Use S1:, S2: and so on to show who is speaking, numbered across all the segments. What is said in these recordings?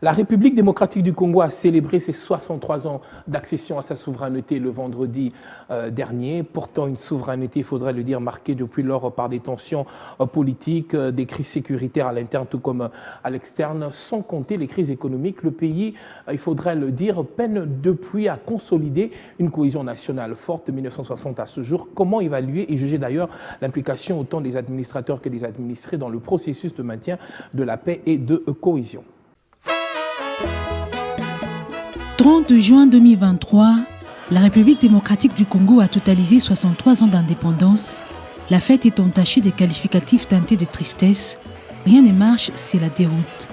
S1: La République démocratique du Congo a célébré ses 63 ans d'accession à sa souveraineté le vendredi dernier, portant une souveraineté, il faudrait le dire, marquée depuis lors par des tensions politiques, des crises sécuritaires à l'interne tout comme à l'externe, sans compter les crises économiques. Le pays, il faudrait le dire, peine depuis à consolider une cohésion nationale forte de 1960 à ce jour. Comment évaluer et juger d'ailleurs l'implication autant des administrateurs que des administrés dans le processus de maintien de la paix et de cohésion?
S2: 30 juin 2023, la République démocratique du Congo a totalisé 63 ans d'indépendance. La fête est entachée des qualificatifs teintés de tristesse. Rien ne marche, c'est la déroute.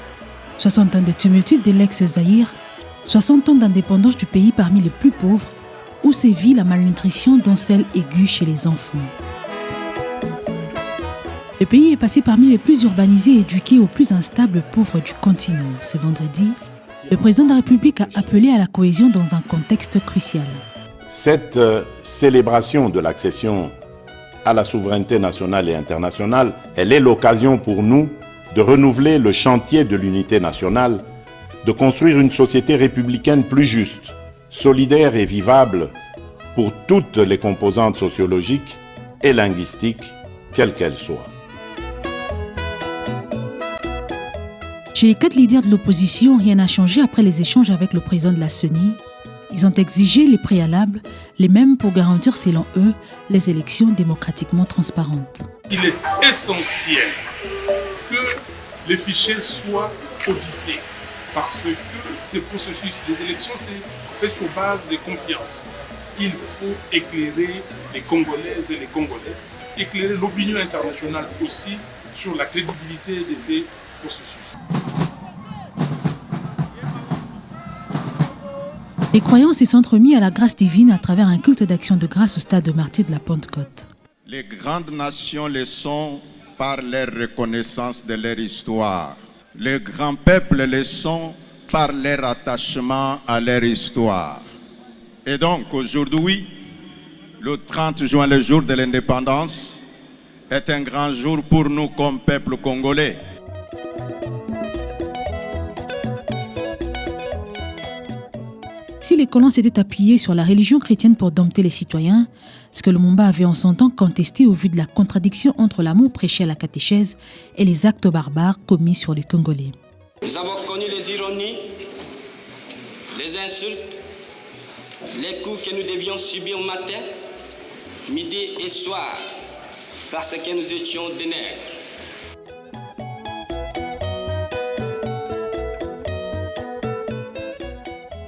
S2: 60 ans de tumultude de l'ex-Zaïre, 60 ans d'indépendance du pays parmi les plus pauvres, où sévit la malnutrition dont celle aiguë chez les enfants. Le pays est passé parmi les plus urbanisés et éduqués aux plus instables pauvres du continent. Ce vendredi, le président de la République a appelé à la cohésion dans un contexte crucial.
S3: Cette célébration de l'accession à la souveraineté nationale et internationale, elle est l'occasion pour nous de renouveler le chantier de l'unité nationale, de construire une société républicaine plus juste, solidaire et vivable pour toutes les composantes sociologiques et linguistiques, quelles qu'elles soient.
S2: Chez les 4 leaders de l'opposition, rien n'a changé après les échanges avec le président de la CENI. Ils ont exigé les préalables, les mêmes pour garantir, selon eux, les élections démocratiquement transparentes.
S4: Il est essentiel que les fichiers soient audités parce que ces processus, les élections, c'est fait sur base de confiance. Il faut éclairer les Congolaises et les Congolais, éclairer l'opinion internationale aussi sur la crédibilité de ces processus.
S2: Les croyants se sont remis à la grâce divine à travers un culte d'action de grâce au stade de martyrs de la Pentecôte.
S5: Les grandes nations le sont par leur reconnaissance de leur histoire. Les grands peuples le sont par leur attachement à leur histoire. Et donc aujourd'hui, le 30 juin, le jour de l'indépendance, est un grand jour pour nous comme peuple congolais.
S2: Si les colons s'étaient appuyés sur la religion chrétienne pour dompter les citoyens, ce que Lumumba avait en son temps contesté au vu de la contradiction entre l'amour prêché à la catéchèse et les actes barbares commis sur les Congolais.
S6: Nous avons connu les ironies, les insultes, les coups que nous devions subir matin, midi et soir, parce que nous étions des nègres.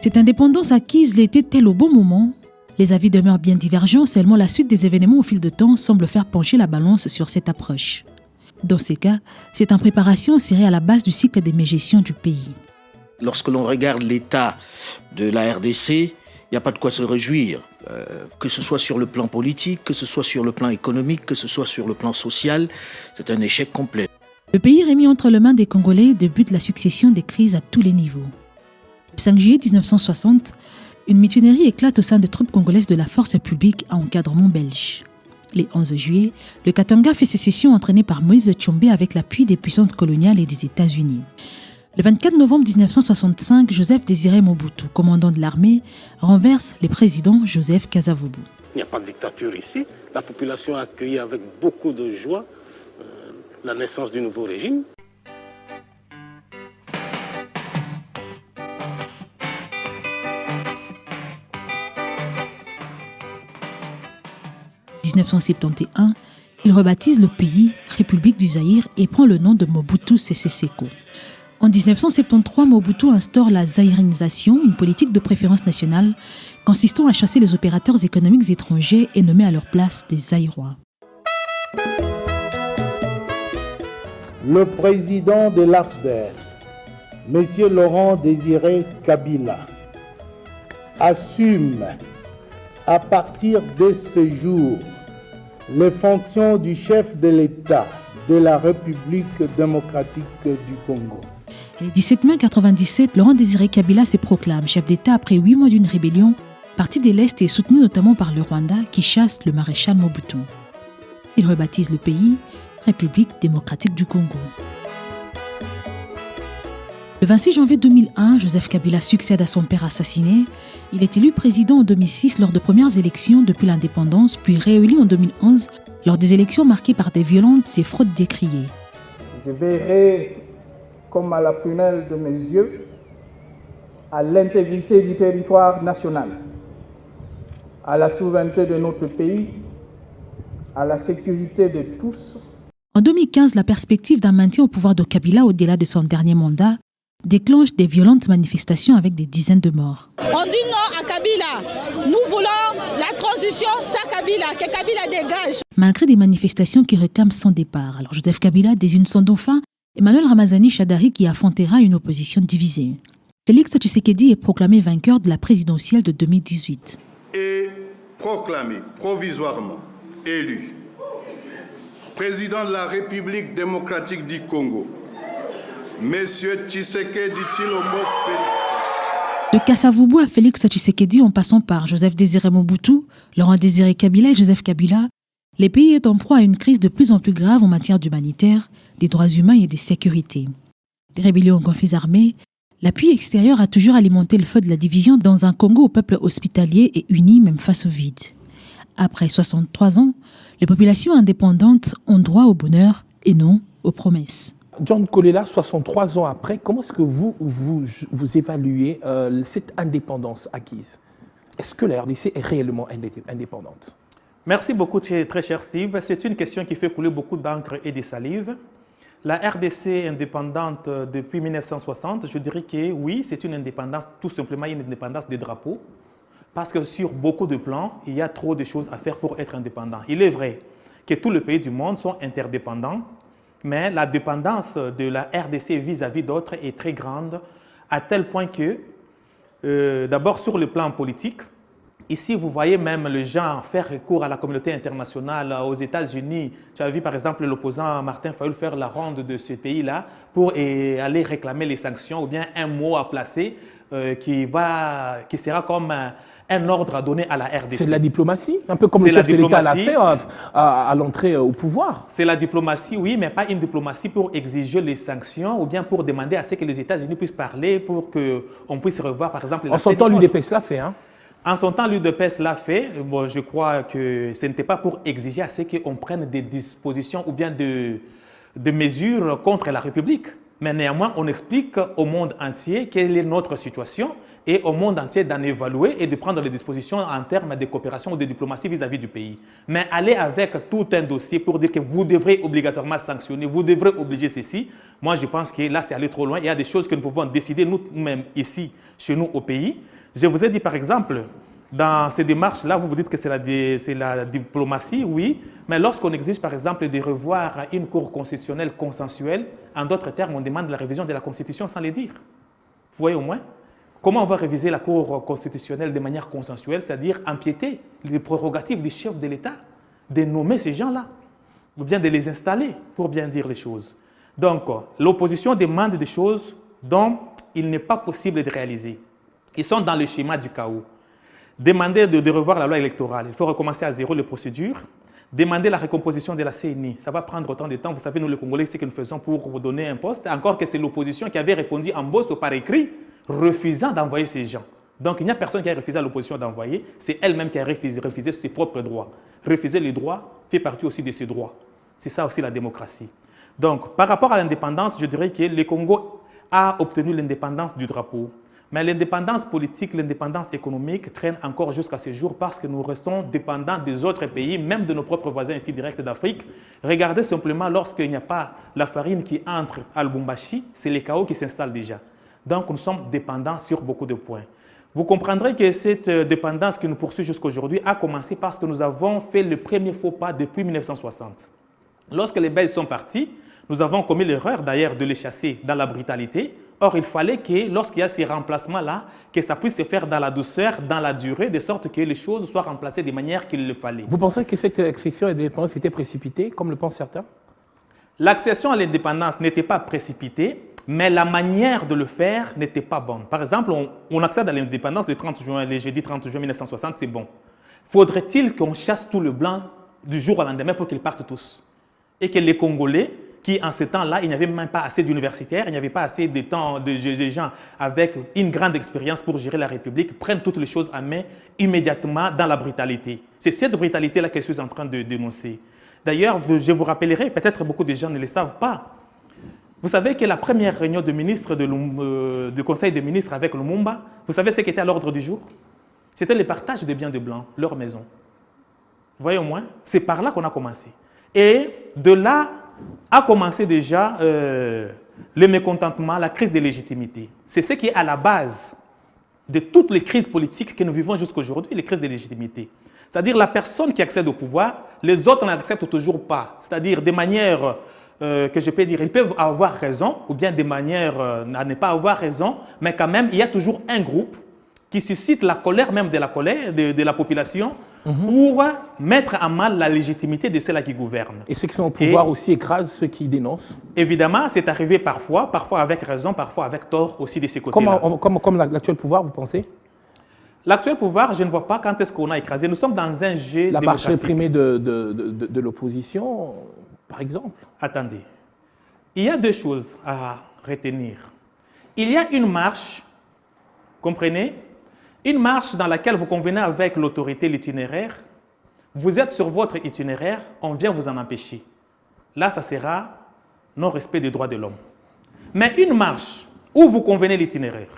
S2: Cette indépendance acquise l'était-elle au bon moment? Les avis demeurent bien divergents, seulement la suite des événements au fil de temps semble faire pencher la balance sur cette approche. Dans ces cas, cette impréparation serait à la base du cycle des mégestions du pays.
S7: Lorsque l'on regarde l'état de la RDC, il n'y a pas de quoi se réjouir. Que ce soit sur le plan politique, que ce soit sur le plan économique, que ce soit sur le plan social, c'est un échec complet.
S2: Le pays remis entre les mains des Congolais débute la succession des crises à tous les niveaux. Le 5 juillet 1960, une mutinerie éclate au sein des troupes congolaises de la force publique à encadrement belge. Le 11 juillet, le Katanga fait sécession entraîné par Moïse Tshombe avec l'appui des puissances coloniales et des États-Unis. Le 24 novembre 1965, Joseph Désiré Mobutu, commandant de l'armée, renverse le président Joseph Kasavubu.
S8: Il n'y a pas de dictature ici. La population a accueilli avec beaucoup de joie la naissance du nouveau régime.
S2: En 1971, il rebaptise le pays République du Zaïre et prend le nom de Mobutu Sese Seko. En 1973, Mobutu instaure la zaïrinisation, une politique de préférence nationale consistant à chasser les opérateurs économiques étrangers et nommer à leur place des Zaïrois.
S9: Le président de l'AFDER, M. Laurent Désiré Kabila, assume à partir de ce jour les fonctions du chef de l'État de la République démocratique du Congo.
S2: Le 17 mai 1997, Laurent Désiré Kabila se proclame chef d'État après 8 mois d'une rébellion, partie de l'Est et soutenue notamment par le Rwanda qui chasse le maréchal Mobutu. Il rebaptise le pays République démocratique du Congo. Le 26 janvier 2001, Joseph Kabila succède à son père assassiné. Il est élu président en 2006 lors de premières élections depuis l'indépendance, puis réélu en 2011 lors des élections marquées par des violences et fraudes décriées.
S10: Je veillerai comme à la prunelle de mes yeux à l'intégrité du territoire national, à la souveraineté de notre pays, à la sécurité de tous.
S2: En 2015, la perspective d'un maintien au pouvoir de Kabila au-delà de son dernier mandat déclenche des violentes manifestations avec des dizaines de morts.
S11: On dit non à Kabila. Nous voulons la transition sans Kabila, que Kabila dégage.
S2: Malgré des manifestations qui réclament son départ, alors Joseph Kabila désigne son dauphin, Emmanuel Ramazani Shadari, qui affrontera une opposition divisée. Félix Tshisekedi est proclamé vainqueur de la présidentielle de 2018.
S12: Et proclamé provisoirement élu président de la République démocratique du Congo, Monsieur Tshisekedi Tshilombo Félix.
S2: De Kasavubu à Félix Tshisekedi en passant par Joseph Désiré Mobutu, Laurent Désiré Kabila et Joseph Kabila, les pays est en proie à une crise de plus en plus grave en matière d'humanitaire, des droits humains et de sécurité. Des rébellions en conflits armés, l'appui extérieur a toujours alimenté le feu de la division dans un Congo au peuple hospitalier et uni même face au vide. Après 63 ans, les populations indépendantes ont droit au bonheur et non aux promesses.
S1: John Kolela, 63 ans après, comment est-ce que vous évaluez cette indépendance acquise? Est-ce que la RDC est réellement indépendante?
S13: Merci beaucoup, très cher Steve. C'est une question qui fait couler beaucoup d'encre et de salive. La RDC est indépendante depuis 1960. Je dirais que oui, c'est une indépendance, tout simplement une indépendance des drapeaux. Parce que sur beaucoup de plans, il y a trop de choses à faire pour être indépendant. Il est vrai que tous les pays du monde sont interdépendants, mais la dépendance de la RDC vis-à-vis d'autres est très grande, à tel point que, d'abord sur le plan politique, ici vous voyez même les gens faire recours à la communauté internationale, aux États-Unis. Tu as vu par exemple l'opposant Martin Fayulu faire la ronde de ce pays-là pour aller réclamer les sanctions ou bien un mot à placer qui sera comme un ordre à donner à la RDC.
S1: C'est de la diplomatie, un peu comme le chef de l'État l'a fait à l'entrée au pouvoir.
S13: C'est la diplomatie, oui, mais pas une diplomatie pour exiger les sanctions ou bien pour demander à ce que les États-Unis puissent parler pour qu'on puisse revoir, par exemple, la
S1: En son temps, l'UDPS l'a fait. Hein?
S13: En son temps, l'UDPS l'a fait. Bon, je crois que ce n'était pas pour exiger à ce qu'on prenne des dispositions ou bien des mesures contre la République. Mais néanmoins, on explique au monde entier quelle est notre situation et au monde entier d'en évaluer et de prendre les dispositions en termes de coopération ou de diplomatie vis-à-vis du pays. Mais aller avec tout un dossier pour dire que vous devrez obligatoirement sanctionner, vous devrez obliger ceci, moi je pense que là c'est aller trop loin. Il y a des choses que nous pouvons décider nous-mêmes ici, chez nous au pays. Je vous ai dit par exemple, dans ces démarches-là, vous vous dites que c'est la diplomatie, oui, mais lorsqu'on exige par exemple de revoir une cour constitutionnelle consensuelle, en d'autres termes, on demande la révision de la Constitution sans le dire. Vous voyez au moins? Comment on va réviser la Cour constitutionnelle de manière consensuelle, c'est-à-dire empiéter les prérogatives du chef de l'État, de nommer ces gens-là, ou bien de les installer, pour bien dire les choses. Donc, l'opposition demande des choses dont il n'est pas possible de réaliser. Ils sont dans le schéma du chaos. Demander de revoir la loi électorale, il faut recommencer à zéro les procédures. Demander la recomposition de la CENI, ça va prendre autant de temps. Vous savez, nous les Congolais, c'est ce que nous faisons pour donner un poste. Encore que c'est l'opposition qui avait répondu en bosse ou par écrit, refusant d'envoyer ces gens. Donc, il n'y a personne qui a refusé à l'opposition d'envoyer. C'est elle-même qui a refusé ses propres droits. Refuser les droits fait partie aussi de ses droits. C'est ça aussi la démocratie. Donc, par rapport à l'indépendance, je dirais que le Congo a obtenu l'indépendance du drapeau. Mais l'indépendance politique, l'indépendance économique traîne encore jusqu'à ce jour parce que nous restons dépendants des autres pays, même de nos propres voisins ici directs d'Afrique. Regardez simplement lorsqu'il n'y a pas la farine qui entre à Lubumbashi, c'est le chaos qui s'installe déjà. Donc nous sommes dépendants sur beaucoup de points. Vous comprendrez que cette dépendance qui nous poursuit jusqu'à aujourd'hui a commencé parce que nous avons fait le premier faux pas depuis 1960. Lorsque les Belges sont partis, nous avons commis l'erreur d'ailleurs de les chasser dans la brutalité. Or, il fallait que lorsqu'il y a ces remplacements-là, que ça puisse se faire dans la douceur, dans la durée, de sorte que les choses soient remplacées de manière qu'il le fallait.
S1: Vous pensez que cette accession à l'indépendance était précipitée, comme le pensent certains?
S13: L'accession à l'indépendance n'était pas précipitée, mais la manière de le faire n'était pas bonne. Par exemple, on accède à l'indépendance le 30 juin, le jeudi 30 juin 1960, c'est bon. Faudrait-il qu'on chasse tout le blanc du jour au lendemain pour qu'ils partent tous? Et que les Congolais qui, en ce temps-là, il n'y avait même pas assez d'universitaires, il n'y avait pas assez de gens avec une grande expérience pour gérer la République, prennent toutes les choses en main immédiatement dans la brutalité. C'est cette brutalité-là que je suis en train de dénoncer. D'ailleurs, je vous rappellerai, peut-être beaucoup de gens ne le savent pas, vous savez que la première réunion de ministres du Conseil des ministres avec Lumumba, vous savez ce qui était à l'ordre du jour? C'était le partage des biens de Blancs, leur maison. Vous voyez au moins, c'est par là qu'on a commencé. Et de là a commencé déjà le mécontentement, la crise de légitimité. C'est ce qui est à la base de toutes les crises politiques que nous vivons jusqu'à aujourd'hui, les crises de légitimité. C'est-à-dire la personne qui accède au pouvoir, les autres n'acceptent toujours pas. C'est-à-dire de manière que je peux dire, ils peuvent avoir raison, ou bien de manière à ne pas avoir raison, mais quand même, il y a toujours un groupe qui suscite la colère même de la population pour mettre à mal la légitimité de ceux-là qui gouvernent.
S1: Et ceux qui sont au pouvoir aussi écrasent ceux qui dénoncent? Évidemment,
S13: c'est arrivé parfois avec raison, parfois avec tort aussi de ces côtés-là.
S1: Comme l'actuel pouvoir, vous pensez?
S13: L'actuel pouvoir, je ne vois pas quand est-ce qu'on a écrasé. Nous sommes dans un jeu
S1: démocratique. La marche réprimée de l'opposition, par exemple?
S13: Attendez. Il y a deux choses à retenir. Il y a une marche, comprenez? Une marche dans laquelle vous convenez avec l'autorité, l'itinéraire. Vous êtes sur votre itinéraire, on vient vous en empêcher. Là, ça sera non-respect des droits de l'homme. Mais une marche où vous convenez l'itinéraire,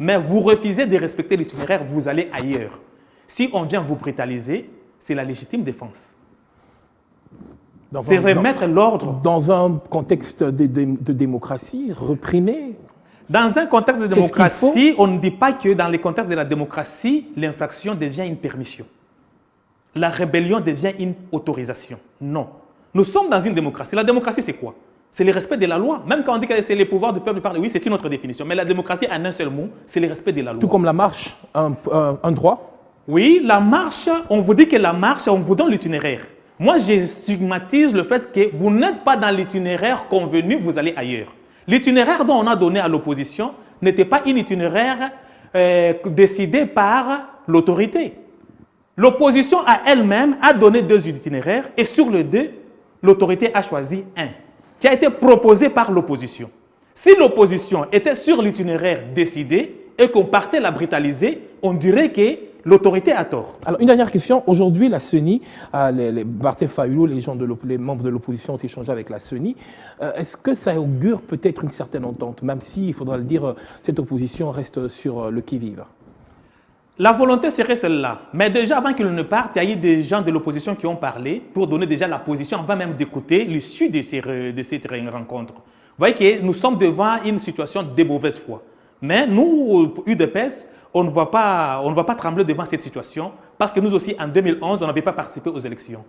S13: mais vous refusez de respecter l'itinéraire, vous allez ailleurs. Si on vient vous brutaliser, c'est la légitime défense. C'est remettre l'ordre.
S1: Dans un contexte de démocratie, réprimer.
S13: Dans un contexte de démocratie, on ne dit pas que dans le contexte de la démocratie, l'infraction devient une permission. La rébellion devient une autorisation. Non. Nous sommes dans une démocratie. La démocratie, c'est quoi? C'est le respect de la loi. Même quand on dit que c'est le pouvoir du peuple par oui, c'est une autre définition. Mais la démocratie, en un seul mot, c'est le respect de la loi.
S1: Tout comme la marche, un droit?
S13: Oui, la marche, on vous dit que la marche, on vous donne l'itinéraire. Moi, je stigmatise le fait que vous n'êtes pas dans l'itinéraire convenu, vous allez ailleurs. L'itinéraire dont on a donné à l'opposition n'était pas un itinéraire décidé par l'autorité. L'opposition à elle-même a donné deux itinéraires et sur les deux, l'autorité a choisi un qui a été proposé par l'opposition. Si l'opposition était sur l'itinéraire décidé et qu'on partait la brutaliser, on dirait que l'autorité a tort.
S1: Alors, une dernière question. Aujourd'hui, la CENI, Martin Fayulu, les membres de l'opposition ont échangé avec la CENI. Est-ce que ça augure peut-être une certaine entente, même si, il faudra le dire, cette opposition reste sur le qui-vive?
S13: La volonté serait celle-là. Mais déjà, avant qu'ils ne partent, il y a eu des gens de l'opposition qui ont parlé pour donner déjà la position, avant même d'écouter l'issue de cette rencontre. Vous voyez que nous sommes devant une situation de mauvaise foi. Mais nous, UDPS, on ne va pas trembler devant cette situation parce que nous aussi, en 2011, on n'avait pas participé aux élections.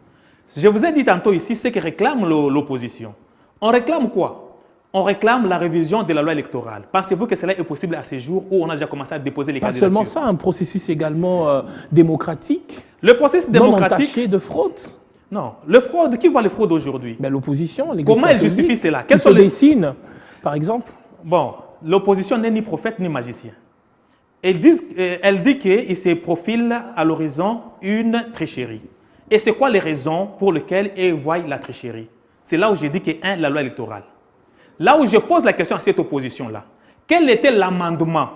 S13: Je vous ai dit tantôt ici ce que réclame l'opposition. On réclame quoi? On réclame la révision de la loi électorale. Pensez-vous que cela est possible à ce jour où on a déjà commencé à déposer les candidatures?
S1: Pas seulement ça, un processus également démocratique.
S13: Le processus démocratique.
S1: Non entaché de fraude.
S13: Non. Le fraude, qui voit le fraude aujourd'hui?
S1: L'opposition.
S13: Comment elle justifie cela?
S1: Quels sont les signes, par exemple?
S13: Bon, l'opposition n'est ni prophète ni magicien. Elle dit qu'il se profile à l'horizon une tricherie. Et c'est quoi les raisons pour lesquelles elle voit la tricherie? C'est là où je dis que, la loi électorale. Là où je pose la question à cette opposition-là, quel était l'amendement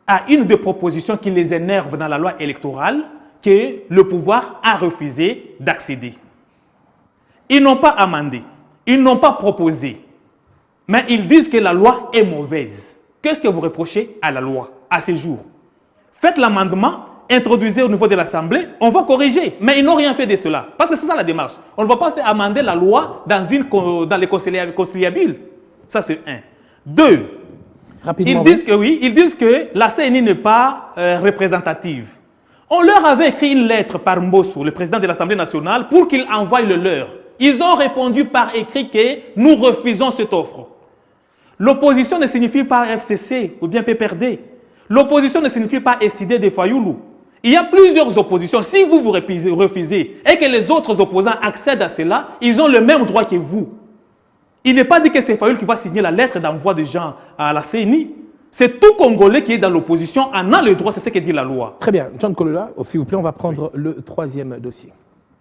S13: à une des propositions qui les énerve dans la loi électorale que le pouvoir a refusé d'accéder? Ils n'ont pas amendé, ils n'ont pas proposé, mais ils disent que la loi est mauvaise. Qu'est-ce que vous reprochez à la loi à ce jour? Faites l'amendement, introduisez au niveau de l'Assemblée, on va corriger. Mais ils n'ont rien fait de cela. Parce que c'est ça la démarche. On ne va pas faire amender la loi dans les conciliabules. Ça, c'est un. Deux, ils disent que la CNI n'est pas représentative. On leur avait écrit une lettre par Mbosso, le président de l'Assemblée nationale, pour qu'il envoie le leur. Ils ont répondu par écrit que nous refusons cette offre. L'opposition ne signifie pas FCC ou bien PPRD. L'opposition ne signifie pas SID de Fayulu. Il y a plusieurs oppositions. Si vous refusez et que les autres opposants accèdent à cela, ils ont le même droit que vous. Il n'est pas dit que c'est Fayulu qui va signer la lettre d'envoi des gens à la CENI. C'est tout Congolais qui est dans l'opposition en a le droit, c'est ce que dit la loi.
S1: Très bien. John Kolola, s'il vous plaît, on va prendre le troisième dossier.